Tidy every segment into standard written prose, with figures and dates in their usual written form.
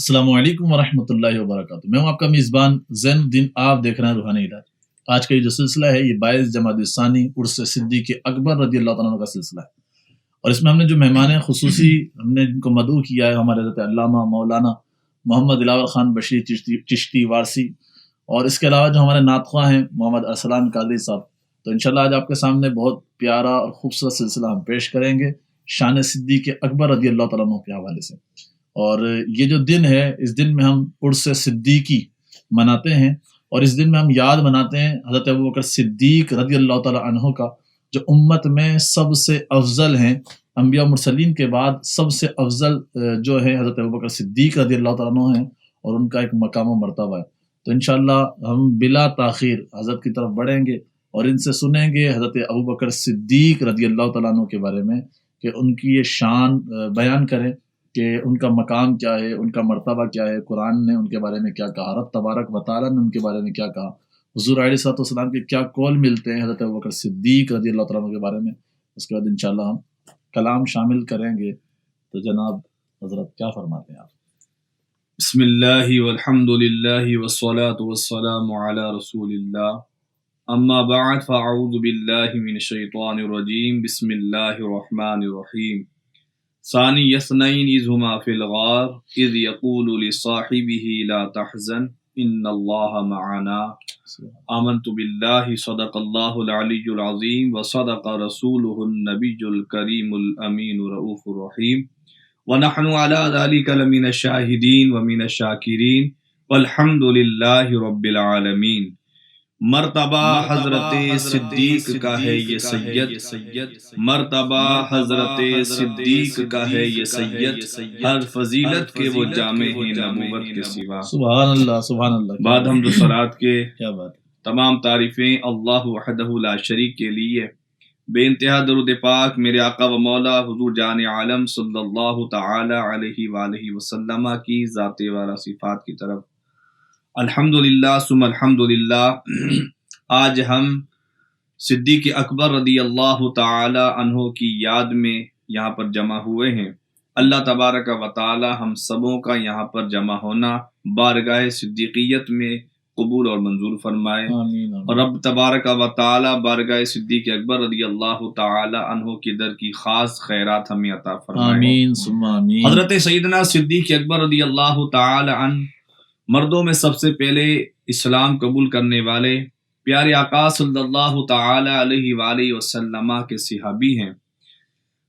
السلام علیکم ورحمۃ اللہ وبرکاتہ۔ میں ہوں آپ کا میزبان زین الدین، آپ دیکھ رہے ہیں روحانی علاج۔ آج کا یہ جو سلسلہ ہے یہ 22 جمادی الثانی عرس صدیق اکبر رضی اللہ تعالیٰ عنہ کا سلسلہ ہے، اور اس میں ہم نے جو مہمان خصوصی ہم نے جن کو مدعو کیا ہے ہمارے حضرت علامہ مولانا محمد دلاور خان بشیر چشتی وارسی، اور اس کے علاوہ جو ہمارے نعت خواں ہیں محمد ارسلان قادری صاحب۔ تو انشاءاللہ آج آپ کے سامنے بہت پیارا اور خوبصورت سلسلہ ہم پیش کریں گے شان صدیق اکبر رضی اللہ تعالیٰ عنہ کے حوالے سے۔ اور یہ جو دن ہے اس دن میں ہم عرس صدیقی مناتے ہیں، اور اس دن میں ہم یاد مناتے ہیں حضرت ابوبکر صدیق رضی اللہ تعالیٰ عنہ کا، جو امت میں سب سے افضل ہیں، انبیاء مرسلین کے بعد سب سے افضل جو ہے حضرت ابوبکر صدیق رضی اللہ تعالیٰ عنہ ہیں، اور ان کا ایک مقام و مرتبہ ہے۔ تو انشاءاللہ ہم بلا تاخیر حضرت کی طرف بڑھیں گے اور ان سے سنیں گے حضرت ابوبکر صدیق رضی اللہ تعالیٰ عنہ کے بارے میں، کہ ان کی یہ شان بیان کریں کہ ان کا مقام کیا ہے، ان کا مرتبہ کیا ہے، قرآن نے ان کے بارے میں کیا کہا، رب تبارک و تعالیٰ نے ان کے بارے میں کیا کہا، حضور علیہ الصلوۃ والسلام کے کیا قول ملتے ہیں حضرت ابوبکر صدیق رضی اللہ تعالیٰ عنہ کے بارے میں۔ اس کے بعد انشاءاللہ ہم کلام شامل کریں گے۔ تو جناب حضرت کیا فرماتے ہیں آپ؟ بسم اللہ والحمد للہ والصلاة والسلام علی رسول اللہ، اما بعد فاعوذ باللہ من الشیطان الرجیم، بسم اللہ الرحمن الرحیم۔ ثانی اثنین اذ ہما فی الغار اذ یقول لصاحبہ لا تحزن ان اللہ معنا، آمنت باللہ صدق اللہ العلی العظیم وصدق رسولہ النبی الکریم الامین رؤوف الرحیم، ونحن على ذلك لمن الشاہدین ومن الشاکرین والحمد للہ رب العالمین۔ مرتبہ حضرت صدیق کا ہے یہ سید، مرتبہ حضرت صدیق کا ہے یہ سید، ہر فضیلت کے وہ جامع ہیں نبوت کے سوا۔ سبحان اللہ سبحان اللہ۔ بعد حمد و صلوات کے کیا بات ہے۔ تمام تعریفیں اللہ وحدہ لا شریک کے لیے، بے انتہا درود پاک میرے آقا و مولا حضور جان عالم صلی اللہ تعالی علیہ وآلہ وسلم کی ذات والا صفات کی طرف۔ الحمدللہ ثم الحمدللہ، آج ہم صدیق اکبر رضی اللہ تعالی عنہ کی یاد میں یہاں پر جمع ہوئے ہیں۔ اللہ تبارک و تعالی ہم سبوں کا یہاں پر جمع ہونا بارگاہ صدیقیت میں قبول اور منظور فرمائے، آمین اور رب تبارک و تعالی بارگاہ صدیق اکبر رضی اللہ تعالی عنہ کی در کی خاص خیرات ہمیں عطا فرمائے۔ آمین ثم آمین۔ حضرت سیدنا صدیق اکبر رضی اللہ تعالی عنہ مردوں میں سب سے پہلے اسلام قبول کرنے والے پیارے آقا صلی اللہ تعالی علیہ وآلہ وسلم کے صحابی ہیں۔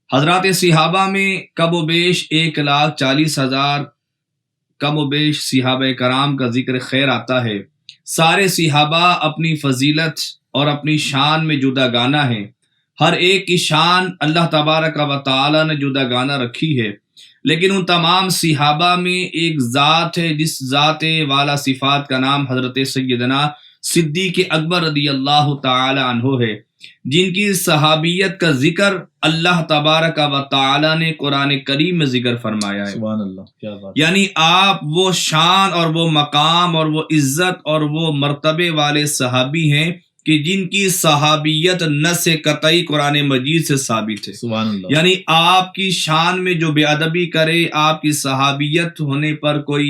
حضرات صحابہ میں کم و بیش 1,40,000 کم و بیش صحابہ کرام کا ذکر خیر آتا ہے۔ سارے صحابہ اپنی فضیلت اور اپنی شان میں جدا گانا ہے، ہر ایک کی شان اللہ تبارک و تعالی نے جدا گانا رکھی ہے، لیکن ان تمام صحابہ میں ایک ذات ہے جس ذات والا صفات کا نام حضرت سیدنا صدیق اکبر رضی اللہ تعالی عنہ ہے، جن کی صحابیت کا ذکر اللہ تبارک و تعالی نے قرآن کریم میں ذکر فرمایا ہے۔ سبحان اللہ، کیا بات۔ یعنی آپ وہ شان اور وہ مقام اور وہ عزت اور وہ مرتبے والے صحابی ہیں کہ جن کی صحابیت نص قطعی قرآن مجید سے ثابت ہے۔ سبحان اللہ۔ یعنی آپ کی شان میں جو بے ادبی کرے، آپ کی صحابیت ہونے پر کوئی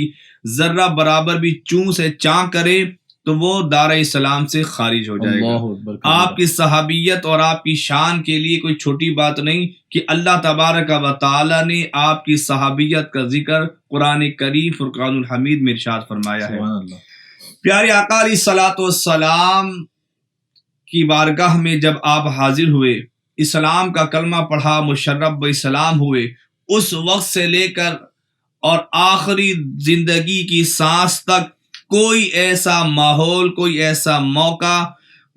ذرہ برابر بھی چوں سے چاں کرے تو وہ دار اسلام سے خارج ہو جائے گا۔ اللہ اکبر۔ آپ کی صحابیت اور آپ کی شان کے لیے کوئی چھوٹی بات نہیں کہ اللہ تبارک و تعالی نے آپ کی صحابیت کا ذکر قرآن کریم فرقان الحمید میں ارشاد فرمایا ہے۔ سبحان اللہ۔ پیارے آقا علیہ الصلوۃ والسلام کی بارگاہ میں جب آپ حاضر ہوئے، اسلام کا کلمہ پڑھا، مشرف و اسلام ہوئے، اس وقت سے لے کر اور آخری زندگی کی سانس تک کوئی ایسا ماحول، کوئی ایسا موقع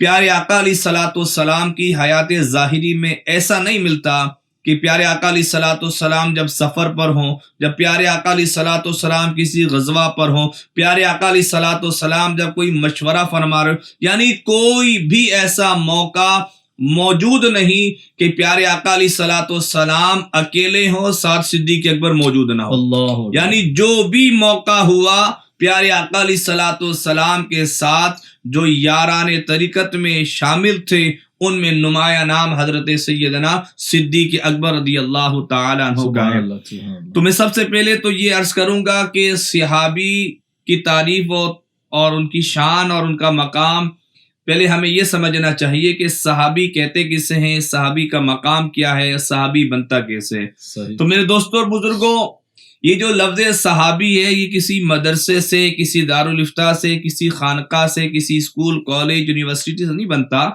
پیارے آقا علیہ الصلوۃ والسلام کی حیات ظاہری میں ایسا نہیں ملتا کہ پیارے آقا علیہ الصلوۃ والسلام جب سفر پر ہوں، جب پیارے آقا علیہ الصلوۃ والسلام کسی غزوہ پر ہوں، پیارے آقا علیہ الصلوۃ والسلام جب کوئی مشورہ فرما رہے، یعنی کوئی بھی ایسا موقع موجود نہیں کہ پیارے آقا علیہ الصلوۃ والسلام اکیلے ہوں، ساتھ صدیق اکبر موجود نہ ہو۔ اللہ اکبر۔ یعنی جو بھی موقع ہوا پیارے آقا علیہ الصلوۃ والسلام کے ساتھ جو یاران طریقت میں شامل تھے ان میں نمایاں نام حضرت سیدنا صدیق اکبر رضی اللہ تعالی عنہ کا ہے۔ تو میں سب سے پہلے تو یہ عرض کروں گا کہ صحابی کی تعریف اور ان کی شان اور ان کا مقام، پہلے ہمیں یہ سمجھنا چاہیے کہ صحابی کہتے کسے ہیں، صحابی کا مقام کیا ہے، صحابی بنتا کیسے۔ تو میرے دوستوں اور بزرگوں، یہ جو لفظ صحابی ہے یہ کسی مدرسے سے، کسی دارالفتہ سے، کسی خانقاہ سے، کسی اسکول، کالج، یونیورسٹی سے نہیں بنتا،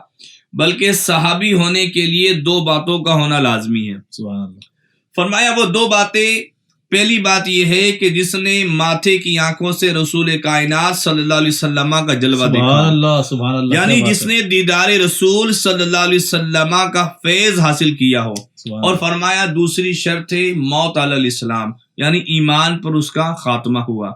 بلکہ صحابی ہونے کے لیے دو باتوں کا ہونا لازمی ہے۔ فرمایا وہ دو باتیں، پہلی بات یہ ہے کہ جس نے ماتھے کی آنکھوں سے رسول کائنات صلی اللہ علیہ وسلم کا جلوہ دیکھا، سبحان اللہ، یعنی جس نے دیدار رسول صلی اللہ علیہ وسلم کا فیض حاصل کیا ہو۔ اور فرمایا دوسری شرط ہے موت علی الاسلام، یعنی ایمان پر اس کا خاتمہ ہوا۔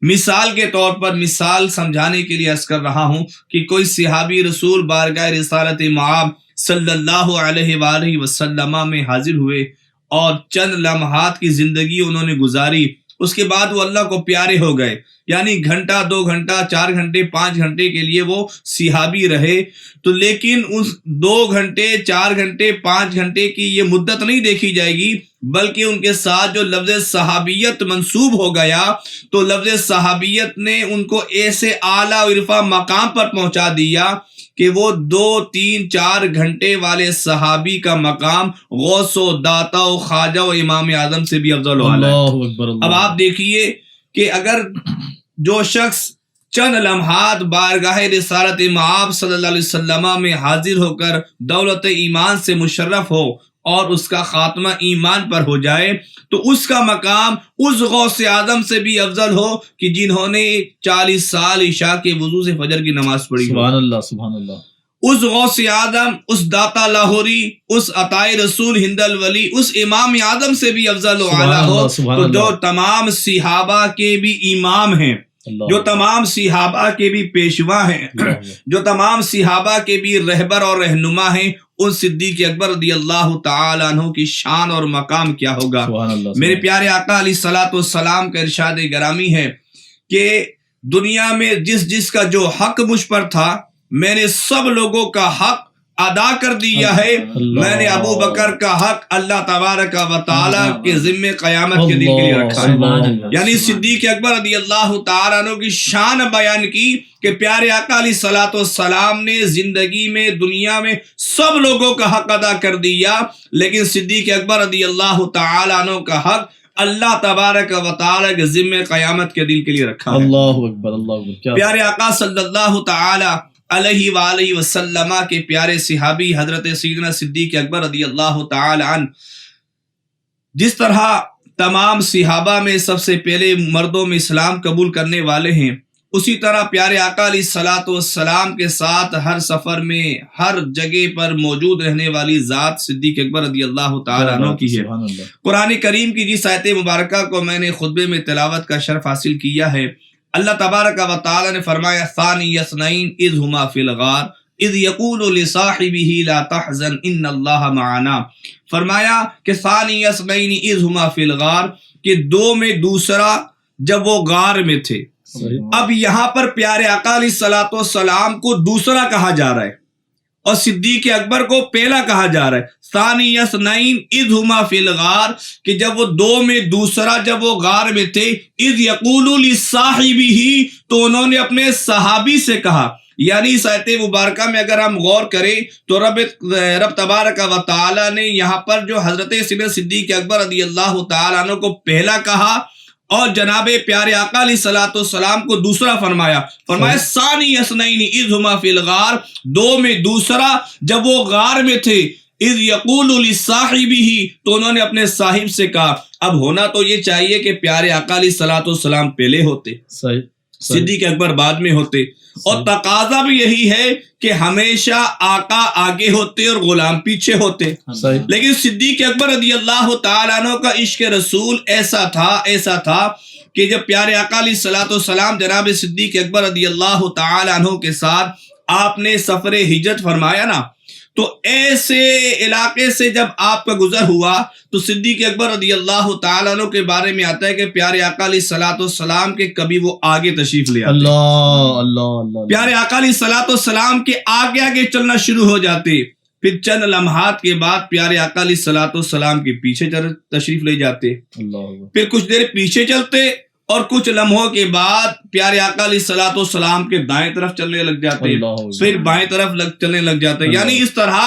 مثال کے طور پر، مثال سمجھانے کے لیے عرض کر رہا ہوں کہ کوئی صحابی رسول بارگاہ رسالت مآب صلی اللہ علیہ وآلہ وسلم میں حاضر ہوئے اور چند لمحات کی زندگی انہوں نے گزاری، اس کے بعد وہ اللہ کو پیارے ہو گئے، یعنی گھنٹہ، 2 گھنٹہ، 4 گھنٹے، 5 گھنٹے کے لیے وہ صحابی رہے، تو لیکن اس 2 گھنٹے، 4 گھنٹے، 5 گھنٹے کی یہ مدت نہیں دیکھی جائے گی، بلکہ ان کے ساتھ جو لفظ صحابیت منسوب ہو گیا تو لفظ صحابیت نے ان کو ایسے اعلیٰ و عرفہ مقام پر پہنچا دیا کہ وہ 2، 3، 4 گھنٹے والے صحابی کا مقام غوث و داتا و خواجہ و امام اعظم سے بھی افضل و اعلیٰ ہے۔ اب آپ دیکھیے کہ اگر جو شخص چند لمحات بارگاہ رسالت مآب صلی اللہ علیہ وسلم میں حاضر ہو کر دولت ایمان سے مشرف ہو اور اس کا خاتمہ ایمان پر ہو جائے تو اس کا مقام اس غوث اعظم سے بھی افضل ہو کہ جنہوں نے 40 سال عشاء کے وضو سے فجر کی نماز پڑھی ہو۔ سبحان اللہ، سبحان اللہ۔ اس غوث اعظم، اس داتا لاہوری، اس عطائے رسول ہند الولی، اس امام اعظم سے بھی افضل و اعلیٰ ہو، تو جو تمام صحابہ کے بھی امام ہیں، جو تمام صحابہ کے بھی پیشوا ہیں، جو تمام صحابہ کے بھی رہبر اور رہنما ہیں، ان صدیق اکبر رضی اللہ تعالی عنہ کی شان اور مقام کیا ہوگا۔ میرے پیارے آقا علیہ الصلوۃ والسلام کا ارشاد گرامی ہے کہ دنیا میں جس کا جو حق مجھ پر تھا میں نے سب لوگوں کا حق ادا کر دیا ہے، میں نے ابو بکر کا حق اللہ تبارک و تعالی کے ذمے قیامت کے دن کے لیے رکھا ہے۔ یعنی صدیق اکبر رضی اللہ تعالیٰ عنہ کی شان بیان کی کہ پیارے آقا علیہ الصلوۃ والسلام نے زندگی میں، دنیا میں سب لوگوں کا حق ادا کر دیا، لیکن صدیق اکبر رضی اللہ تعالیٰ عنہ کا حق اللہ تبارک و تعالی کے ذمے قیامت کے دن کے لیے رکھا ہے۔ اللہ اکبر، اللہ اکبر۔ پیارے آقا صلی اللہ تعالی علیہ وآلہ وسلم کے پیارے صحابی حضرت سیدنا صدیق اکبر رضی اللہ تعالی عنہ جس طرح تمام صحابہ میں سب سے پہلے مردوں میں اسلام قبول کرنے والے ہیں، اسی طرح پیارے آقا علیہ الصلوۃ والسلام کے ساتھ ہر سفر میں، ہر جگہ پر موجود رہنے والی ذات صدیق اکبر رضی اللہ تعالی عنہ کی ہے۔ قرآن کریم کی جس آیت مبارکہ کو میں نے خطبے میں تلاوت کا شرف حاصل کیا ہے، اللہ تبارک و تعالی نے فرمایا ثانی اثنین اذ ہما فی الغار اذ یقول لصاحبہ لا تحزن ان اللہ معنا۔ فرمایا کہ ثانی اثنین اذ ہما فی الغار، کہ 2 میں دوسرا جب وہ غار میں تھے۔ اب یہاں پر پیارے آقا علیہ الصلوۃ والسلام کو دوسرا کہا جا رہا ہے اور صدیق اکبر کو پہلا کہا جا رہا ہے۔ ثانی اثنین اذ ہما فی الغار، کہ جب وہ 2 میں دوسرا جب وہ غار میں تھے، اذ یقول لصاحبہ، تو انہوں نے اپنے صحابی سے کہا۔ یعنی اس آیت مبارکہ میں اگر ہم غور کریں تو رب تبارک و تعالی نے یہاں پر جو حضرت صدیق اکبر رضی اللہ تعالی عنہ کو پہلا کہا اور جناب پیارے آقا علیہ الصلوۃ والسلام کو دوسرا فرمایا ثانی اثنین اذ ہما فی الغار، 2 میں دوسرا جب وہ غار میں تھے، اذ یقول لصاحبہ، تو انہوں نے اپنے صاحب سے کہا۔ اب ہونا تو یہ چاہیے کہ پیارے آقا علیہ الصلوۃ والسلام پہلے ہوتے، صدیق اکبر بعد میں ہوتے، اور تقاضا بھی یہی ہے کہ ہمیشہ آقا آگے ہوتے اور غلام پیچھے ہوتے، لیکن صدیق اکبر رضی اللہ تعالیٰ عنہ کا عشق رسول ایسا تھا کہ جب پیارے آقا علیہ الصلوۃ والسلام جناب صدیق اکبر رضی اللہ تعالیٰ عنہ کے ساتھ آپ نے سفر ہجرت فرمایا نا، تو ایسے علاقے سے جب آپ کا گزر ہوا تو صدیق اکبر رضی اللہ تعالیٰ عنہ کے بارے میں آتا ہے کہ پیارے آقا علیہ الصلوۃ والسلام کے کبھی وہ آگے تشریف لے آتے، اللہ پیارے آقا علیہ الصلوۃ والسلام کے آگے آگے چلنا شروع ہو جاتے، پھر چند لمحات کے بعد پیارے آقا علیہ الصلوۃ والسلام کے پیچھے تشریف لے جاتے، پھر کچھ دیر پیچھے چلتے اور کچھ لمحوں کے بعد پیارے آقا علیہ الصلوۃ والسلام کے دائیں طرف چلنے لگ جاتے، پھر بائیں طرف چلنے لگ جاتے، یعنی اس طرح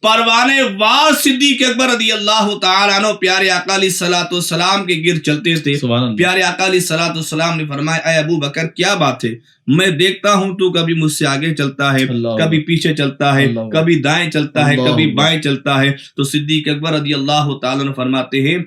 پروانے وار صدیق اکبر رضی اللہ تعالیٰ عنہ پیارے آقا علیہ الصلوۃ والسلام کے گرد چلتے تھے۔ پیارے آقا علیہ الصلوۃ والسلام نے فرمایا، اے ابو بکر کیا بات ہے، میں دیکھتا ہوں تو کبھی مجھ سے آگے چلتا ہے، کبھی پیچھے چلتا ہے، کبھی دائیں چلتا ہے، کبھی بائیں چلتا ہے۔ تو صدیق اکبر رضی اللہ تعالیٰ عنہ فرماتے ہیں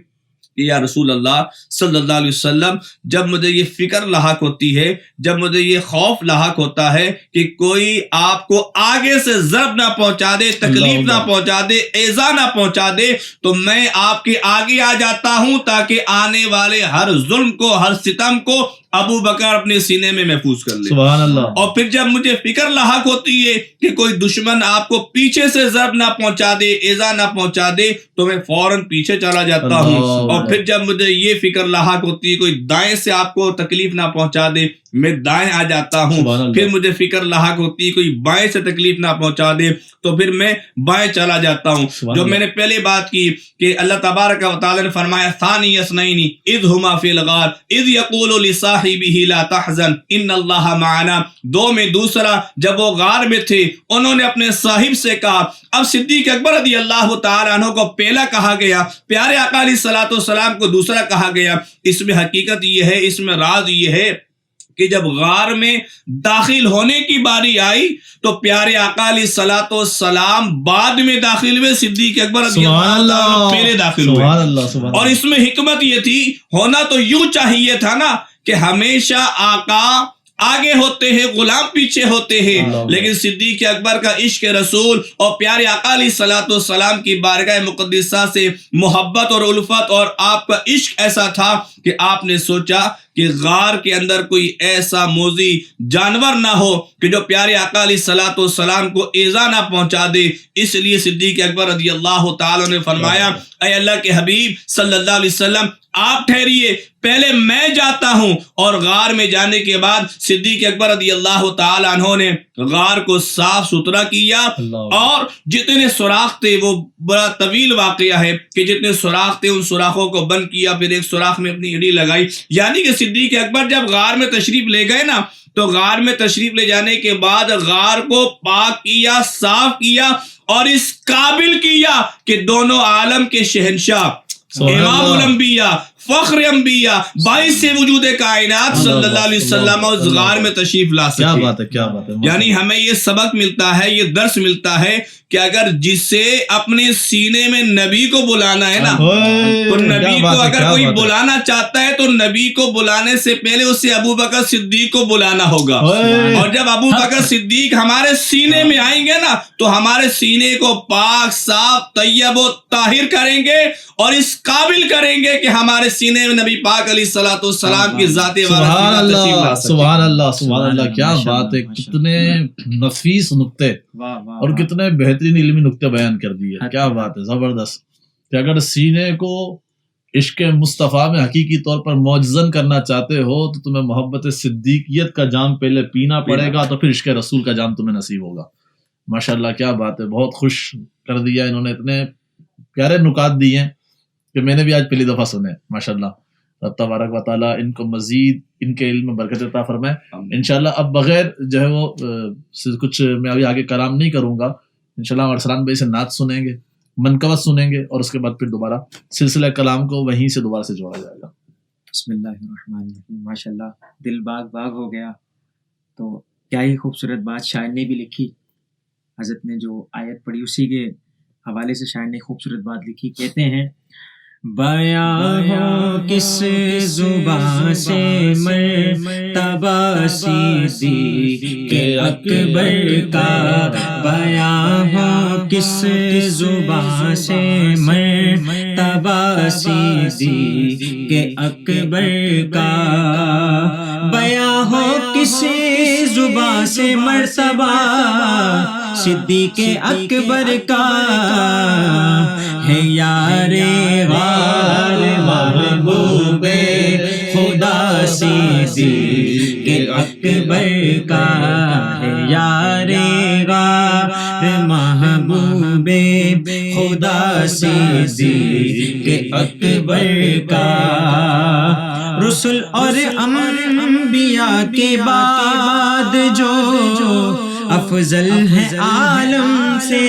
کہ یا رسول اللہ صلی اللہ علیہ وسلم، جب مجھے یہ فکر لاحق ہوتی ہے، جب مجھے یہ خوف لاحق ہوتا ہے کہ کوئی آپ کو آگے سے ضرب نہ پہنچا دے، تکلیف نہ پہنچا دے، ایذا نہ پہنچا دے، تو میں آپ کے آگے آ جاتا ہوں تاکہ آنے والے ہر ظلم کو، ہر ستم کو ابو بکر اپنے سینے میں محفوظ کر لے۔ سبحان اللہ۔ اور پھر جب مجھے فکر لاحق ہوتی ہے کہ کوئی دشمن آپ کو پیچھے سے ضرب نہ پہنچا دے، ایذا نہ پہنچا دے، تو میں فوراً پیچھے چلا جاتا ہوں۔ اور پھر جب مجھے یہ فکر لاحق ہوتی ہے کوئی دائیں سے آپ کو تکلیف نہ پہنچا دے، میں دائیں آ جاتا ہوں۔ پھر مجھے فکر لاحق ہوتی ہے کوئی بائیں سے تکلیف نہ پہنچا دے، تو پھر میں بائیں چلا جاتا ہوں۔ جو میں نے پہلے بات کی کہ اللہ تبارک و تعالی نے فرمایا ثانی اثنین اذ ہما فی الغار اذ یقول لصاحبہ لا تحزن ان اللہ معنا، دو میں دوسرا جب وہ غار میں تھے انہوں نے اپنے صاحب سے کہا۔ اب صدیق اکبر رضی اللہ تعالیٰ عنہ کو پہلا کہا گیا، پیارے آقا علیہ الصلوۃ والسلام کو دوسرا کہا گیا۔ اس میں حقیقت یہ ہے، اس میں راز یہ ہے کہ جب غار میں داخل ہونے کی باری آئی تو پیارے آقا علیہ الصلوۃ والسلام بعد میں داخل ہوئے، صدیق اکبر رضی اللہ عنہ پہلے داخل ہوئے۔ اور اس میں حکمت یہ تھی، ہونا تو یوں چاہیے تھا نا کہ ہمیشہ آقا آگے ہوتے ہیں، غلام پیچھے ہوتے ہیں، لیکن صدیق اکبر کا عشق رسول اور پیارے آقا علیہ الصلوۃ والسلام کی بارگاہ مقدسہ سے محبت اور الفت اور آپ کا عشق ایسا تھا کہ آپ نے سوچا کہ غار کے اندر کوئی ایسا موذی جانور نہ ہو کہ جو پیارے آقا علیہ الصلوۃ والسلام کو ایذا نہ پہنچا دے۔ اس لیے صدیق اکبر رضی اللہ تعالیٰ نے فرمایا، اے اللہ کے حبیب صلی اللہ علیہ وسلم آپ ٹھہریے، پہلے میں جاتا ہوں۔ اور غار میں جانے کے بعد صدیق اکبر رضی اللہ تعالیٰ عنہ نے غار کو صاف ستھرا کیا، اور جتنے سوراخ تھے، وہ بڑا طویل واقعہ ہے کہ جتنے سوراخ تھے ان سوراخوں کو بند کیا، پھر ایک سوراخ میں اپنی ایڑی لگائی۔ یعنی کہ صدیق اکبر جب غار میں تشریف لے گئے نا، تو غار میں تشریف لے جانے کے بعد غار کو پاک کیا، صاف کیا، اور اس قابل کیا کہ دونوں عالم کے شہنشاہ، امام الانبیاء، فخر انبیاء، باعث وجود کائنات صلی اللہ علیہ وسلم اس غار میں تشریف لا سکے۔ کیا بات ہے، کیا بات ہے۔ یعنی ہمیں یہ سبق ملتا ہے، یہ درس ملتا ہے کہ اگر جسے اپنے سینے میں نبی کو بلانا ہے نا، تو نبی کو اگر کوئی بلانا چاہتا ہے تو نبی کو بلانے سے پہلے اسے ابو بکر صدیق کو بلانا ہوگا۔ اور جب ابو بکر صدیق ہمارے سینے میں آئیں گے نا، تو ہمارے سینے کو پاک، صاف، طیب و طاہر کریں گے، اور اس قابل کریں گے کہ ہمارے سینے میں نبی پاک علیہ الصلوۃ والسلام کی ذات سبحان اللہ، سبحان اللہ، سبحان اللہ۔ کیا بات ہے، کتنے نفیس نقطے اور کتنے بہترین علمی نقطے بیان کر دیے۔ کیا بات ہے، زبردست۔ کہ اگر سینے کو عشق مصطفیٰ میں حقیقی طور پر معجزن کرنا چاہتے ہو تو تمہیں محبت صدیقیت کا جام پہلے پینا پڑے گا، تو پھر عشق رسول کا جام تمہیں نصیب ہوگا۔ ماشاءاللہ، کیا بات ہے، بہت خوش کر دیا انہوں نے، اتنے پیارے نکات دیے ہیں کہ میں نے بھی آج پہلی دفعہ سنے۔ ماشاءاللہ، رب تبارک و تعالیٰ ان کو مزید ان کے علم میں برکت عطا فرمائے۔ انشاءاللہ اب بغیر جو ہے وہ کچھ میں ابھی آگے کلام نہیں کروں گا، انشاءاللہ ارسلان بھائی سے نعت سنیں گے، منقبت سنیں گے، اور اس کے بعد پھر دوبارہ سلسلہ کلام کو وہیں سے دوبارہ سے جوڑا جائے گا۔ بسم اللہ الرحمن الرحیم۔ ماشاءاللہ دل باغ باغ ہو گیا۔ تو کیا ہی خوبصورت بات شاعر نے بھی لکھی، حضرت نے جو آیت پڑھی اسی کے حوالے سے شاعر نے خوبصورت بات لکھی۔ کہتے ہیں، بیان ہو کس زبان سے مرتبہ صدیق اکبر کا، بیان ہو کس زبان سے مرتبہ صدیق اکبر کا، بیان ہو کس زبان سے مرتبہ صدیق اکبر کا ہے یار غار محبوب خدا صدیق اکبر کا ہے یار غار محبوب خدا صدیق اکبر کا رسل اور انبیاء کے بعد جو افضل ہے عالم سے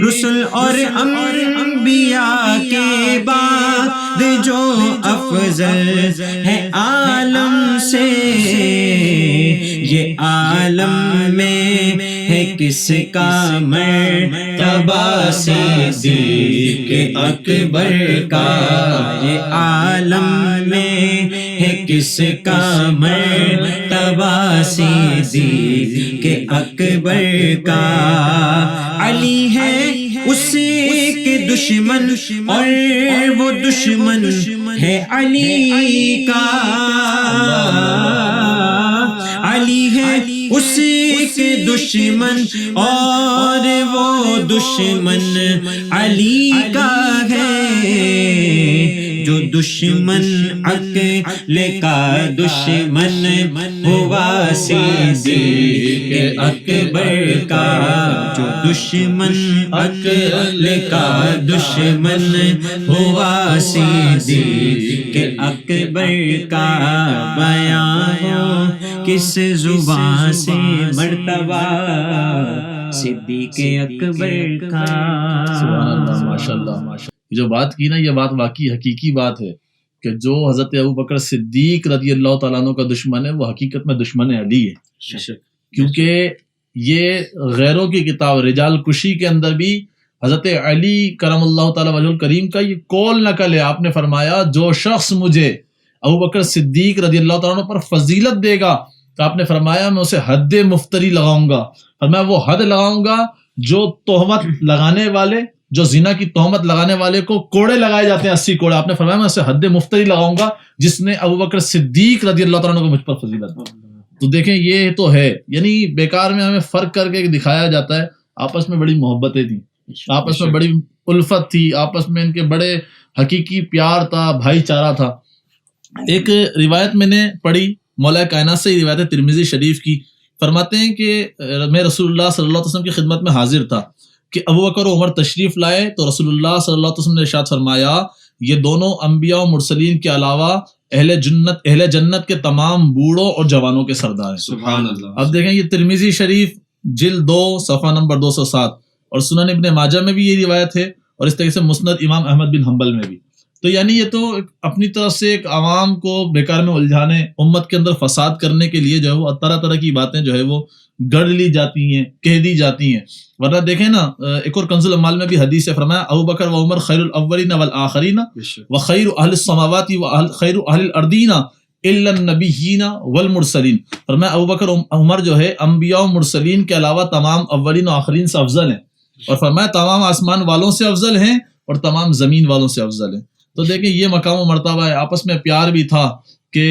رسل اور انبیاء کے بعد جو افضل ہے عالم سے یہ عالم میں ہے کس کا مرتبہ صدیق اکبر کا یہ عالم میں ہے کس کا مرتبہ صدیق اکبر کا علی ہے اس کے دشمن اور وہ دشمن ہے علی کا علی ہے اس کے دشمن اور وہ دشمن علی کا ہے جو دشمن عقل کا دشمن ہوا صدیق اکبر کا جو دشمن عقل کا دشمن ہوا صدیق اکبر کا بیان کس زبان سے مرتبہ صدیق اکبر کا سبحان اللہ ماشاء اللہ جو بات کی نا یہ بات واقعی حقیقی بات ہے کہ جو حضرت ابوبکر صدیق رضی اللہ تعالیٰ عنہ کا دشمن ہے وہ حقیقت میں دشمن علی ہے کیونکہ یہ غیروں کی کتاب رجال کشی کے اندر بھی حضرت علی کرم اللہ تعالیٰ وجہ الکریم کا یہ قول نقل ہے. آپ نے فرمایا جو شخص مجھے ابوبکر صدیق رضی اللہ تعالیٰ عنہ پر فضیلت دے گا تو آپ نے فرمایا میں اسے حد مفتری لگاؤں گا. فرمایا وہ حد لگاؤں گا جو تہمت لگانے والے جو زنا کی تہمت لگانے والے کو کوڑے لگائے جاتے ہیں 80 کوڑے. آپ نے فرمایا میں اسے حد مفتری لگاؤں گا جس نے ابوبکر صدیق رضی اللہ تعالیٰ عنہ کو مجھ پر فضیلت دی. تو دیکھیں یہ تو ہے یعنی بیکار میں ہمیں فرق کر کے دکھایا جاتا ہے. آپس میں بڑی محبتیں تھیں, آپس میں بڑی الفت تھی, آپس میں ان کے بڑے حقیقی پیار تھا, بھائی چارہ تھا. ایک روایت میں نے پڑھی مولا کائنات سے, روایت ترمذی شریف کی, فرماتے ہیں کہ میں رسول اللہ صلی اللہ علیہ وسلم کی خدمت میں حاضر تھا کہ ابوبکر و عمر تشریف لائے تو رسول اللہ صلی اللہ علیہ وسلم نے ارشاد فرمایا یہ دونوں انبیاء و مرسلین کے علاوہ اہل جنت کے تمام بوڑھوں اور جوانوں کے سردار ہیں. سبحان اللہ. اب دیکھیں یہ ترمذی شریف جلد 2 صفحہ نمبر 207 اور سنن ابن ماجہ میں بھی یہ روایت ہے اور اس طریقے سے مسند امام احمد بن حنبل میں بھی. تو یعنی یہ تو اپنی طرف سے ایک عوام کو بیکار میں الجھانے, امت کے اندر فساد کرنے کے لیے جو ہے وہ طرح طرح کی باتیں جو ہے وہ گڑ لی جاتی ہیں, کہہ دی جاتی ہیں. ورنہ دیکھیں نا ایک اور کنز الاموال میں بھی حدیث ہے, فرمایا ابوبکر و عمر خیر الاولین والآخرین وخیر اہل السماوات وخیر اہل الارضین الا النبیین والمرسلین. فرمایا ابوبکر و عمر جو ہے انبیاء و مرسلین کے علاوہ تمام اولین و آخرین سے افضل ہیں, اور فرمایا تمام آسمان والوں سے افضل ہیں اور تمام زمین والوں سے افضل ہیں. تو دیکھیں یہ مقام و مرتبہ ہے. آپس میں پیار بھی تھا کہ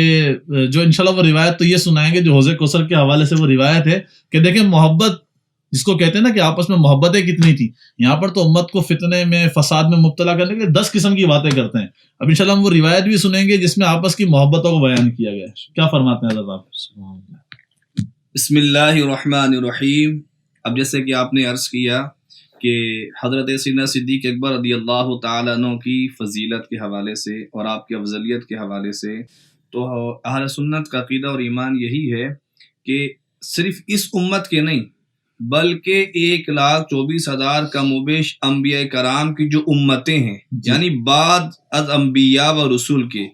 جو انشاءاللہ وہ روایت تو یہ سنائیں گے جو حوض کوثر کے حوالے سے وہ روایت ہے کہ دیکھیں محبت جس کو کہتے ہیں نا کہ آپس میں محبتیں کتنی تھی. یہاں پر تو امت کو فتنے میں فساد میں مبتلا کرنے کے لیے 10 قسم کی باتیں کرتے ہیں. اب انشاءاللہ ہم وہ روایت بھی سنیں گے جس میں آپس کی محبتوں کو بیان کیا گیا ہے. کیا فرماتے ہیں حضرت آپ؟ بسم اللہ الرحمن الرحیم. اب جیسے کہ آپ نے عرض کیا کہ حضرت سیدنا صدیق اکبر رضی اللہ تعالیٰ عنہ کی فضیلت کے حوالے سے اور آپ کی افضلیت کے حوالے سے, تو اہل سنت کا عقیدہ اور ایمان یہی ہے کہ صرف اس امت کے نہیں بلکہ 1,24,000 کم و بیش انبیاء کرام کی جو امتیں ہیں, یعنی بعد از انبیاء و رسول کے,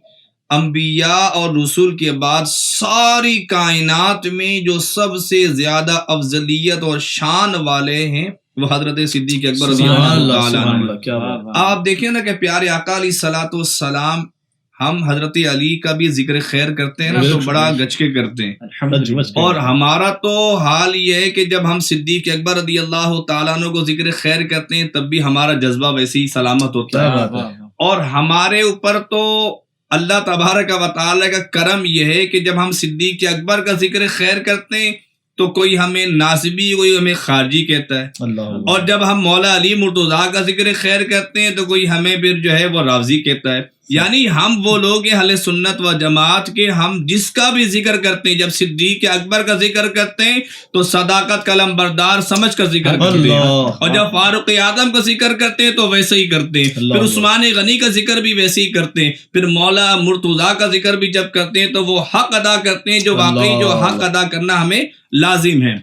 انبیاء اور رسول کے بعد ساری کائنات میں جو سب سے زیادہ افضلیت اور شان والے ہیں وہ حضرت صدیق اکبر رضی اللہ تعالیٰ عنہ. آپ دیکھیں نا کہ پیارے آقا علیہ الصلوۃ والسلام, ہم حضرت علی کا بھی ذکر خیر کرتے ہیں نا تو بڑا گچ کے کرتے ہیں, اور ہمارا تو حال یہ ہے کہ جب ہم صدیق اکبر رضی اللہ تعالیٰ عنہ کو ذکر خیر کرتے ہیں تب بھی ہمارا جذبہ ویسے ہی سلامت ہوتا ہے. اور ہمارے اوپر تو اللہ تبارک و تعالیٰ کا کرم یہ ہے کہ جب ہم صدیق اکبر کا ذکر خیر کرتے ہیں تو کوئی ہمیں ناصبی، کوئی ہمیں خارجی کہتا ہے، اللہ اور جب ہم مولا علی مرتضیٰ کا ذکر خیر کرتے ہیں تو کوئی ہمیں پھر جو ہے وہ رافضی کہتا ہے. یعنی ہم وہ لوگ ہیں اہل سنت و جماعت کے، ہم جس کا بھی ذکر کرتے ہیں، جب صدیق اکبر کا ذکر کرتے ہیں تو صداقت قلم بردار سمجھ کر ذکر کرتے ہیں، اور جب فاروق اعظم کا ذکر کرتے ہیں تو ویسے ہی کرتے ہیں، پھر عثمان غنی کا ذکر بھی ویسے ہی کرتے ہیں، پھر مولا مرتضیٰ کا ذکر بھی جب کرتے ہیں تو وہ حق ادا کرتے ہیں جو واقعی جو حق ادا کرنا ہمیں لازم ہے.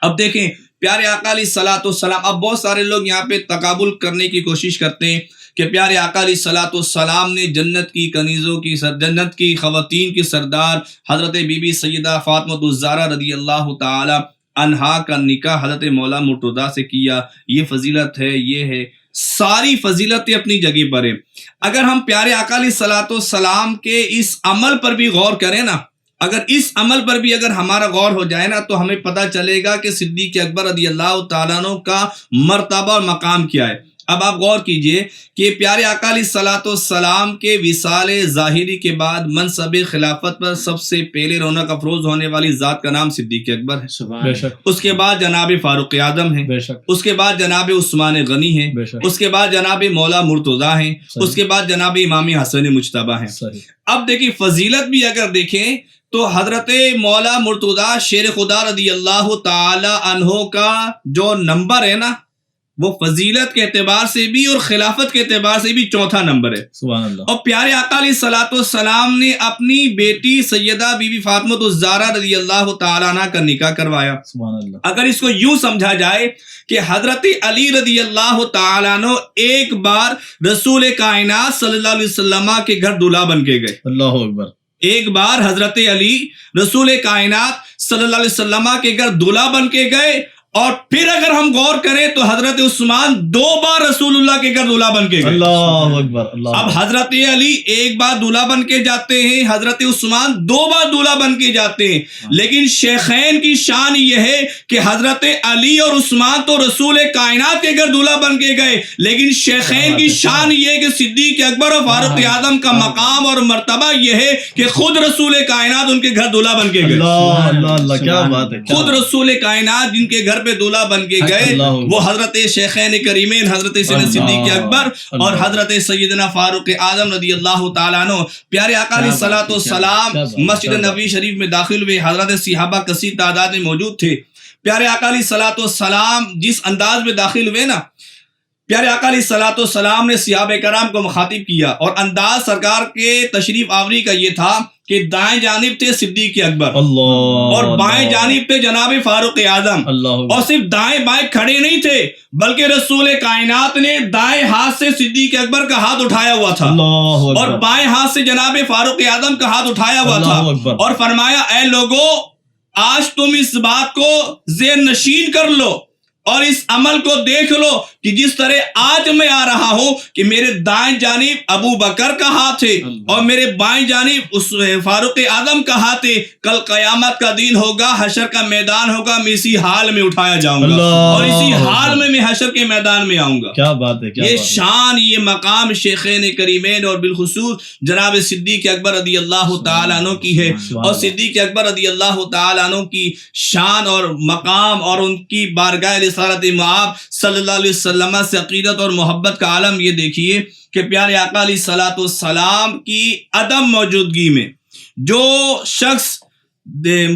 اب دیکھیں پیارے آقا علیہ الصلوۃ والسلام، اب بہت سارے لوگ یہاں پہ تقابل کرنے کی کوشش کرتے ہیں کہ پیارے آقا علیہ الصلوۃ والسلام نے جنت کی کنیزوں کی جنت کی خواتین کی سردار حضرت بی بی سیدہ فاطمہ الزہرا رضی اللہ تعالی عنہا کا نکاح حضرت مولا مرتضیٰ سے کیا. یہ فضیلت ہے، یہ ہے، ساری فضیلتیں اپنی جگہ پر ہیں. اگر ہم پیارے آقا علیہ الصلوۃ والسلام کے اس عمل پر بھی غور کریں نا، اگر اس عمل پر بھی اگر ہمارا غور ہو جائے نا تو ہمیں پتہ چلے گا کہ صدیق اکبر رضی اللہ تعالیٰ عنہ کا مرتبہ اور مقام کیا ہے. اب آپ غور کیجئے کہ پیارے آقا علیہ الصلوۃ والسلام کے وصال ظاہری کے بعد منصب خلافت پر سب سے پہلے رونق افروز ہونے والی ذات کا نام صدیق اکبر ہے. بے شک. اس کے بعد جناب فاروق اعظم ہیں، بے شک. اس کے بعد جناب عثمان غنی ہیں، بے شک. اس کے بعد جناب مولا مرتضیٰ ہیں، اس کے بعد جناب امام حسن مجتبیٰ ہیں. صحیح. اب دیکھیں فضیلت بھی اگر دیکھیں تو حضرت مولا مرتضیٰ شیر خدا رضی اللہ تعالی عنہ کا جو نمبر ہے نا، وہ فضیلت کے اعتبار سے بھی اور خلافت کے اعتبار سے بھی چوتھا نمبر ہے. سبحان اللہ. اور پیارے آقا علیہ الصلوۃ والسلام نے اپنی بیٹی سیدہ بی بی فاطمہ الزہرا رضی اللہ تعالی عنہ کا نکاح کروایا. سبحان اللہ. اگر اس کو یوں سمجھا جائے کہ حضرت علی رضی اللہ تعالیٰ عنہ ایک بار رسول کائنات صلی اللہ علیہ وسلم کے گھر دولہا بن کے گئے. اللہ اکبر. ایک بار حضرت علی رسول کائنات صلی اللہ علیہ وسلم کے گھر دولہا بن کے گئے، اور پھر اگر ہم غور کریں تو حضرت عثمان 2 بار رسول اللہ کے گھر دولہا بن کے گئے. اللہ اکبر. اللہ. اب حضرت علی ایک بار دولہا بن کے جاتے ہیں، حضرت عثمان 2 بار دولہا بن کے جاتے ہیں، لیکن شیخین کی شان یہ ہے کہ حضرت علی اور عثمان تو رسول کائنات کے گھر دولہا بن کے گئے، لیکن شیخین کی شان یہ ہے کہ صدیق اکبر اور فاروق اعظم کا مقام اور مرتبہ یہ ہے کہ خود رسول کائنات ان کے گھر دولہا بن کے گئے. اللہ اللہ اللہ، کیا بات ہے. خود رسول کائنات جن کے گھر پہ دولہا بن کے گئے وہ حضرت شیخین کریمین حضرت سیدنا صدیق اکبر اور حضرت سیدنا فاروق اعظم رضی اللہ تعالیٰ عنہ. پیارے آقا علیہ الصلوۃ والسلام مسجد نبوی شریف میں داخل ہوئے، حضرت صحابہ کثیر تعداد میں موجود تھے. پیارے آقا علیہ الصلوۃ والسلام جس انداز میں داخل ہوئے نا، پیارے آقا علیہ الصلوۃ والسلام نے صحابہ کرام کو مخاطب کیا، اور انداز سرکار کے تشریف آوری کا یہ تھا کہ دائیں جانب تھے صدیق اکبر اور بائیں جانب تھے جناب فاروق اعظم، اور صرف دائیں بائیں کھڑے نہیں تھے بلکہ رسول کائنات نے دائیں ہاتھ سے صدیق اکبر کا ہاتھ اٹھایا ہوا تھا اور بائیں ہاتھ سے جناب فاروق اعظم کا ہاتھ اٹھایا ہوا تھا، اور فرمایا اے لوگو آج تم اس بات کو ذہن نشین کر لو اور اس عمل کو دیکھ لو کہ جس طرح آج میں آ رہا ہوں کہ میرے دائیں جانب ابو بکر کا ہاتھ ہے اور میرے بائیں جانب اس فاروق اعظم کا ہاتھ ہے، کل قیامت کا دن ہوگا، حشر کا میدان ہوگا، میں اسی حال میں اٹھایا جاؤں گا اور اسی حال میں حشر کے میدان میں آؤں گا. کیا بات ہے. یہ شان، یہ مقام شیخین کریمین اور بالخصوص جناب صدیق اکبر رضی اللہ تعالیٰ عنہ کی ہے، اور صدیق اکبر رضی اللہ تعالیٰ عنہ کی شان اور مقام اور ان کی بارگاہ رسالت مآب صلی اللہ علیہ وسلم سے عقیدت اور محبت کا عالم یہ دیکھیے کہ پیارے آقا علیہ الصلوۃ والسلام کی عدم موجودگی میں جو شخص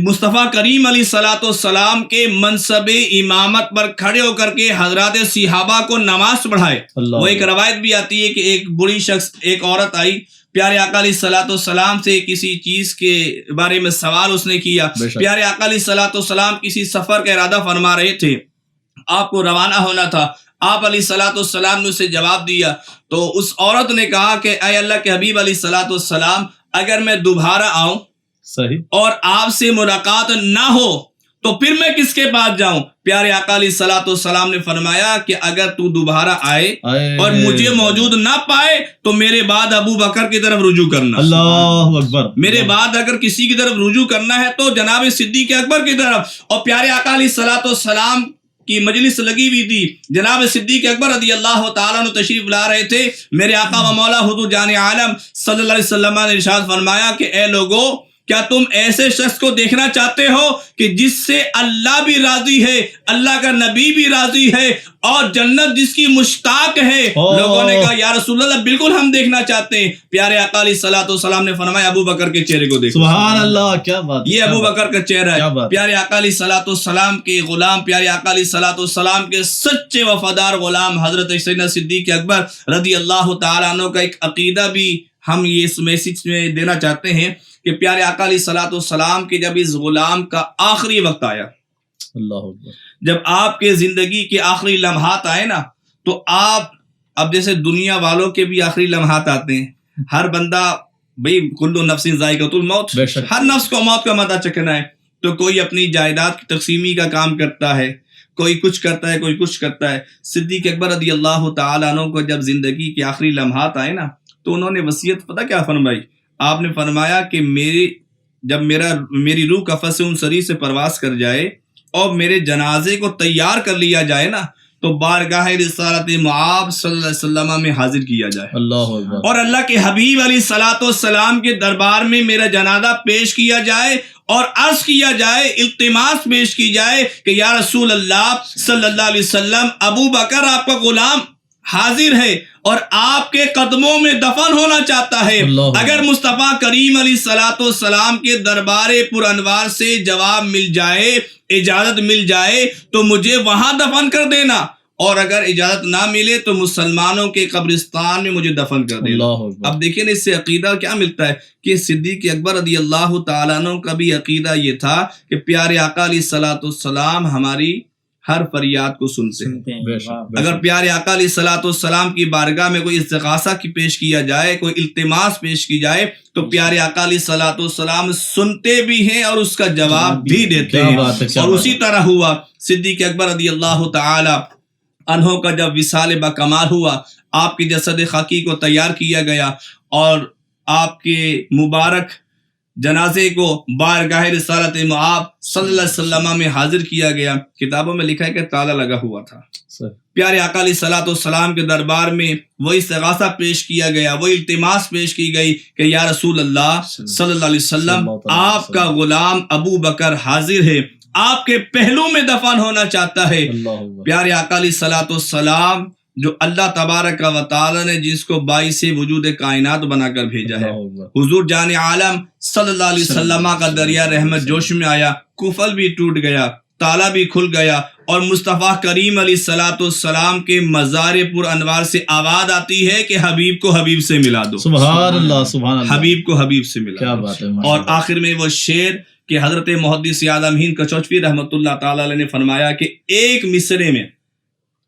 مصطفیٰ کریم علیہ الصلوۃ والسلام کے منصب امامت پر کھڑے ہو کر کے حضرات صحابہ کو نماز پڑھائے. وہ ایک روایت بھی آتی ہے کہ ایک بڑی شخص، ایک عورت آئی پیارے آقا علیہ الصلوۃ والسلام سے کسی چیز کے بارے میں سوال اس نے کیا. پیارے آقا علیہ الصلوۃ والسلام کسی سفر کا ارادہ فرما رہے تھے، آپ کو روانہ ہونا تھا. آپ علیہ الصلوۃ والسلام نے اسے جواب دیا تو اس عورت نے کہا کہ اے اللہ کے حبیب علیہ الصلوۃ والسلام، اگر میں دوبارہ آؤں اور آپ سے ملاقات نہ ہو تو پھر میں کس کے پاس جاؤں؟ پیارے آقا علیہ الصلوۃ والسلام نے فرمایا کہ اگر تو دوبارہ آئے اور مجھے موجود نہ پائے تو میرے بعد ابو بکر کی طرف رجوع کرنا. اللہ اکبر. میرے بعد اگر کسی کی طرف رجوع کرنا ہے تو جناب صدیق اکبر کی طرف. اور پیارے آقا علیہ الصلوۃ والسلام کی مجلس لگی ہوئی تھی، جناب صدیق اکبر رضی اللہ تعالیٰ عنہ تشریف لا رہے تھے. میرے آقا و مولا حضور جان عالم صلی اللہ علیہ وسلم نے ارشاد فرمایا کہ اے لوگو کیا تم ایسے شخص کو دیکھنا چاہتے ہو کہ جس سے اللہ بھی راضی ہے, اللہ کا نبی بھی راضی ہے, اور جنت جس کی مشتاق ہے؟ لوگوں نے کہا یا رسول اللہ بالکل ہم دیکھنا چاہتے ہیں. پیارے آقا علیہ الصلوۃ والسلام نے فرمایا ابو بکر کے چہرے کو دیکھو. سبحان اللہ, کیا بات, یہ ابو بکر کا چہرہ ہے. پیارے آقا علیہ الصلوۃ والسلام کے غلام, پیارے آقا علیہ الصلوۃ والسلام کے سچے وفادار غلام حضرت سیدنا صدیق اکبر رضی اللہ تعالیٰ عنہ کا ایک عقیدہ بھی ہم یہ اس میسج میں دینا چاہتے ہیں کہ پیارے آقا علیہ الصلوۃ والسلام کے جب اس غلام کا آخری وقت آیا, اللہ اکبر, جب آپ کے زندگی کے آخری لمحات آئے نا, تو آپ اب جیسے دنیا والوں کے بھی آخری لمحات آتے ہیں, ہر بندہ بھئی کل نفس ذائقۃ الموت, ہر نفس کو موت کا مزہ چکھنا ہے. تو کوئی اپنی جائیداد کی تقسیمی کا کام کرتا ہے, کوئی کچھ کرتا ہے, کوئی کچھ کرتا ہے. صدیق اکبر رضی اللہ تعالیٰ عنہ کو جب زندگی کے آخری لمحات آئے نا, تو انہوں نے وصیت پتہ کیا فرمائی؟ آپ نے فرمایا کہ جب میری روح کفن سے ان سری سے پرواز کر جائے اور میرے جنازے کو تیار کر لیا جائے نا, تو بارگاہ رسالت مآب صلی اللہ علیہ وسلم میں حاضر کیا جائے, اللہ اکبر, اور اللہ کے حبیب علیہ الصلوۃ والسلام کے دربار میں میرا جنازہ پیش کیا جائے اور عرض کیا جائے, التماس پیش کی جائے کہ یا رسول اللہ صلی اللہ علیہ وسلم ابو بکر آپ کا غلام حاضر ہے اور آپ کے قدموں میں دفن ہونا چاہتا ہے. اگر مصطفیٰ کریم علیہ الصلوۃ والسلام کے دربار پر انوار سے جواب مل جائے, اجازت مل جائے, تو مجھے وہاں دفن کر دینا, اور اگر اجازت نہ ملے تو مسلمانوں کے قبرستان میں مجھے دفن کر دینا. اب دیکھیں اس سے عقیدہ کیا ملتا ہے کہ صدیق اکبر رضی اللہ تعالیٰ عنہ کا بھی عقیدہ یہ تھا کہ پیارے آقا علیہ الصلوۃ والسلام ہماری ہر فریاد کو سنتے ہیں. اگر پیارے آقا علیہ الصلوۃ والسلام کی بارگاہ میں کوئی استغاثہ کی پیش کیا جائے, کوئی التماس پیش کی جائے, تو پیارے آقا علیہ الصلوۃ والسلام سنتے بھی ہیں اور اس کا جواب بھی دیتے ہیں. اور اسی طرح ہوا صدیق اکبر رضی اللہ تعالی عنہ کا جب وصال با کمال ہوا, آپ کی جسد خاکی کو تیار کیا گیا اور آپ کے مبارک جنازے کو بارگاہ رسالت مآب صلی اللہ علیہ وسلم میں حاضر کیا گیا. کتابوں میں لکھا ہے کہ تالا لگا ہوا تھا. پیارے آقا علیہ الصلوۃ والسلام کے دربار میں وہ استغاثہ پیش کیا گیا, وہ التماس پیش کی گئی کہ یا رسول اللہ صلی اللہ علیہ وسلم آپ کا غلام ابو بکر حاضر ہے, آپ کے پہلو میں دفن ہونا چاہتا ہے. پیارے آقا علیہ الصلوۃ والسلام جو اللہ تبارک و تعالی نے جس کو باعث وجود کائنات بنا کر بھیجا ہے, حضور جان عالم صلی اللہ علیہ وسلم کا دریا رحمت جوش میں آیا, قفل بھی ٹوٹ گیا, تالا بھی کھل گیا, اور مصطفیٰ کریم علیہ الصلوۃ والسلام کے مزار پر انوار سے آواز آتی ہے کہ حبیب کو حبیب سے ملا دو. سبحان اللہ, سبحان اللہ, حبیب کو حبیب سے ملا. کیا بات ہے. اور آخر میں وہ شعر کہ حضرت محدث اعظم ہند کچوچوی رحمۃ اللہ تعالی علیہ نے فرمایا کہ ایک مصرے میں,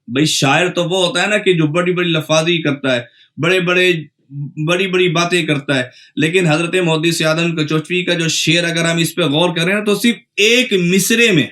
بھائی شاعر تو وہ ہوتا ہے نا کہ جو بڑی بڑی لفاظی کرتا ہے, بڑی بڑی باتیں کرتا ہے, لیکن حضرت محدث اعظم کچوچوی کا جو شعر اگر ہم اس پہ غور کریں نا, تو صرف ایک مصرے میں,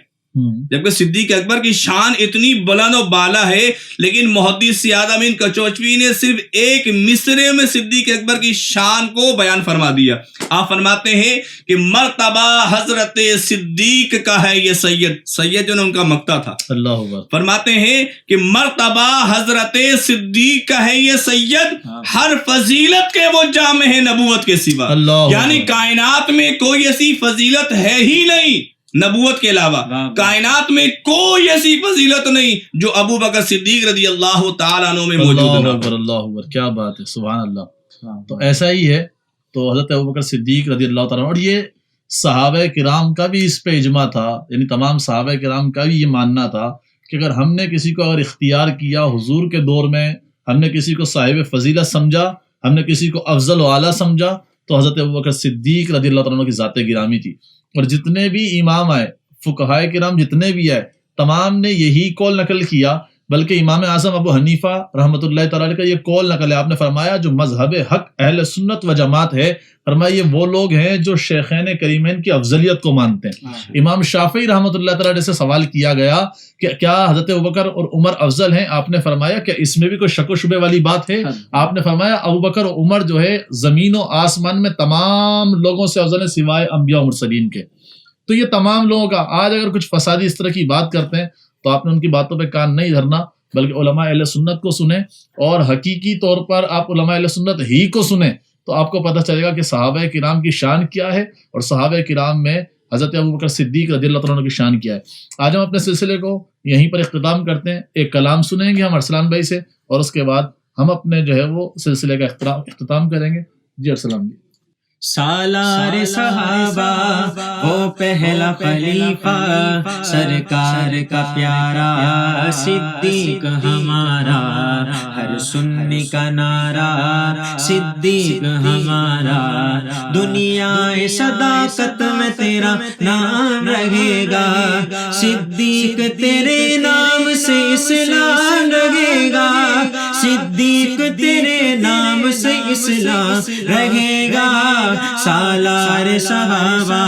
جبکہ صدیق اکبر کی شان اتنی بلند و بالا ہے, لیکن محدث اعظم کچوچوی نے صرف ایک مصرے میں صدیق اکبر کی شان کو بیان فرما دیا. آپ فرماتے ہیں کہ مرتبہ حضرت صدیق کا ہے یہ سید جو ان کا مقتا تھا. اللہ اکبر. فرماتے ہیں کہ مرتبہ حضرت صدیق کا ہے یہ سید, ہر فضیلت کے وہ جامع ہے نبوت کے سوا. یعنی کائنات میں کوئی ایسی فضیلت ہے ہی نہیں نبوت کے علاوہ, کائنات میں کوئی ایسی فضیلت نہیں جو ابو بکر صدیق رضی اللہ تعالیٰ عنہ میں موجود ہے. اللہ اکبر, کیا بات ہے, سبحان اللہ. تو ایسا ہی ہے. تو حضرت ابو بکر صدیق رضی اللہ تعالیٰ, اور یہ صحابہ کرام کا بھی اس پہ اجماع تھا, یعنی تمام صحابہ کرام کا بھی یہ ماننا تھا کہ اگر ہم نے کسی کو اگر اختیار کیا حضور کے دور میں, ہم نے کسی کو صاحب فضیلت سمجھا, ہم نے کسی کو افضل و اعلیٰ سمجھا, تو حضرت ابو بکر صدیق رضی اللہ تعالیٰ کی ذات گرامی تھی. اور جتنے بھی امام آئے, فقہائے کرام جتنے بھی آئے, تمام نے یہی قول نقل کیا, بلکہ امام اعظم ابو حنیفہ رحمۃ اللہ تعالی کا یہ قول نقل ہے. آپ نے فرمایا جو مذہب حق اہل سنت و جماعت ہے, فرمایا یہ وہ لوگ ہیں جو شیخین کریمین کی افضلیت کو مانتے ہیں. امام شافعی رحمۃ اللہ تعالی سے سوال کیا گیا کہ کیا حضرت ابوبکر اور عمر افضل ہیں؟ آپ نے فرمایا کہ اس میں بھی کوئی شک و شبے والی بات ہے؟ آپ نے فرمایا ابوبکر اور عمر جو ہے زمین و آسمان میں تمام لوگوں سے افضل ہیں سوائے انبیاء و مرسلین کے. تو یہ تمام لوگوں کا آج اگر کچھ فسادی اس طرح کی بات کرتے ہیں تو آپ نے ان کی باتوں پہ کان نہیں دھرنا, بلکہ علماء اہل سنت کو سنیں, اور حقیقی طور پر آپ علماء اہل سنت ہی کو سنیں. تو تو آپ کو پتہ چلے گا کہ صحابہ کرام کی شان کیا ہے اور صحابہ کرام میں حضرت ابوبکر صدیق رضی اللہ تعالیٰ عنہ کی شان کیا ہے۔ آج ہم اپنے سلسلے کو یہیں پر اختتام کرتے ہیں، ایک کلام سنیں گے ہم ارسلان بھائی سے، اور اس کے بعد ہم اپنے جو ہے وہ سلسلے کا اختتام کریں گے۔ جی ارسلان جی۔ سالار صحابہ وہ پہلا خلیفہ، سرکار کا پیارا صدیق ہمارا، ہر سنی کا نعرہ صدیق ہمارا، دنیا صداقت میں تیرا نام رہے گا، صدیق تیرے نام سے اسلام رہے گا، صدیق تیرے نام سے اسلام رہے گا۔ سالار صحابہ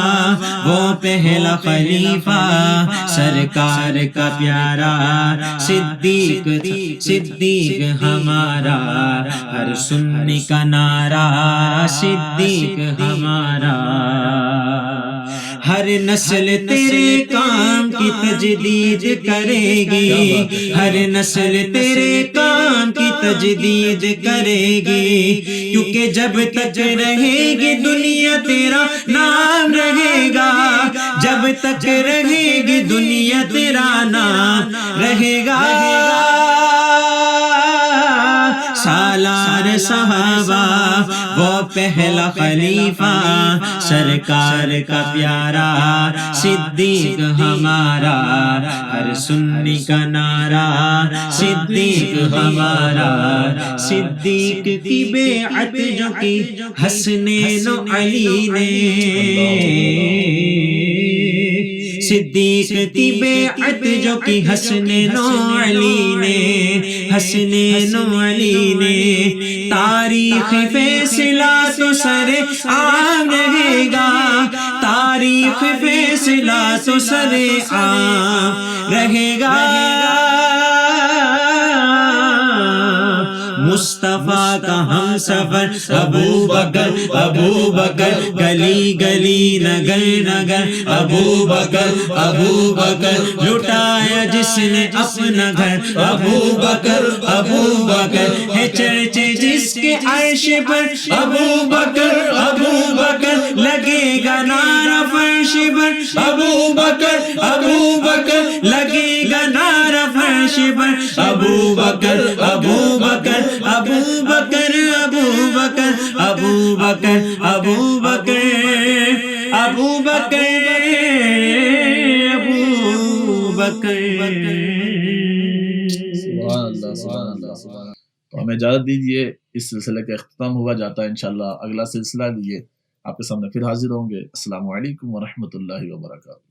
وہ پہلا خلیفہ، سرکار کا پیارا صدیق ہمارا، ہر سنی کا نعرہ صدیق ہمارا، ہر نسل تیرے کام کی تجدید کرے گی، ہر نسل تیرے کام کی تجدید کرے گی، کیونکہ جب تک رہے گی دنیا تیرا نام رہے گا، جب تک رہے گی دنیا تیرا نام رہے گا۔ سالار صحابہ وہ پہلا خلیفہ، سرکار کا پیارا صدیق ہمارا، ہر سنی کا نعرہ صدیق ہمارا، صدیق کی بیعت جو کی حسنین و علی نے، صدیق کی بیعت جو کی حسنین و علی نے، حسنین و علی نے، تاریخ فیصلہ تو سر عام رہے گا، تاریخ فیصلہ تو سر عام رہے گا۔ مصطفیٰ کا ہم سفر ابو بکر، ابو بکر گلی گلی نگر نگر، ابو بکر، ابو بکر لٹایا جس نے اپنا گھر، ابو بکر، ابو بکر ہے چرچے جس کے عرش پر، ابو بکر، ابو بکر لگے گا نعرہ فرش پر، ابو بکر، ابو بکر لگے گا نعرہ فرش پر، ابو بکر، ابو بکر، ابو بکر، ابو بکر، ابو بکر، ابو بکر، ابو بکر، ابو بکر۔ سبحان اللہ، سبحان اللہ، سبحان اللہ۔ تو ہمیں اجازت دیجیے، اس سلسلے کا اختتام ہوا جاتا ہے، انشاءاللہ اگلا سلسلہ لیے آپ کے سامنے پھر حاضر ہوں گے۔ السلام علیکم ورحمۃ اللہ وبرکاتہ۔